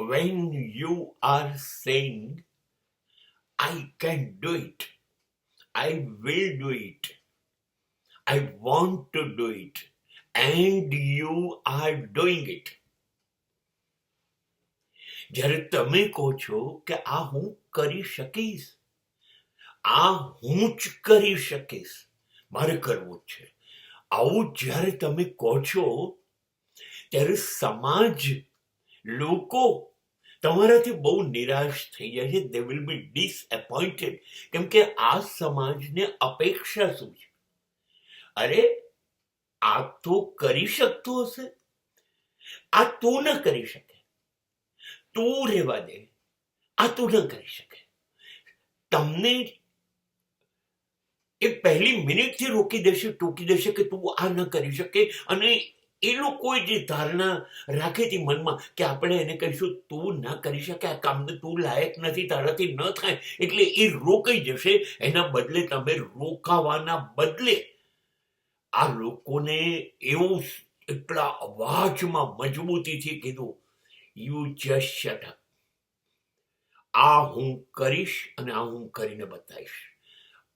when you are saying, I can do it, I will do it, I want to do it, and you are doing it. જ્યારે તમે કહો છો કે આ હું કરી શકીશ, આ હું જ કરી શકીશ, મારે કરવું છે, આવું જ્યારે તમે કહો છો ત્યારે સમાજ, લોકો તમારાથી બહુ નિરાશ થઈ જાય છે. They will be ડિસએપોઇન્ટેડ. કેમ કે આ સમાજને અપેક્ષા શું છે? અરે આ તો કરી શકતો હશે, આ તું ન કરી શકે, તું રહેવા દે, આ તું ન કરી શકે. તમને એ પહેલી મિનિટથી રોકી દેશે, ટોકી દેશે કે તું આ ન કરી શકે. અને એ લોકોએ જે ધારણા રાખી હતી મનમાં કે આપણે એને કહીશું તું ના કરી શકે, આ કામને તું લાયક નથી, તારાથી ન થાય, એટલે એ રોકાઈ જશે. એના બદલે તમે રોકાવાના બદલે આ લોકોને એવું એટલા અવાજમાં મજબૂતીથી કીધું, યુ જસ્ટ શટ અપ. આ હું કરીશ અને આ હું કરીને બતાવીશ.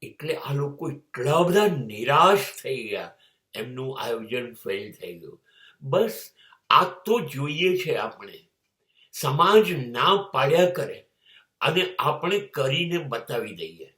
એટલે આ લોકો એટલા બધા નિરાશ થઈ ગયા, એમનું આયોજન ફેલ થઈ ગયું. બસ આ તો જોઈએ છે આપણે, સમાજ ના પાડ્યા કરે અને આપણે કરીને બતાવી દઈએ.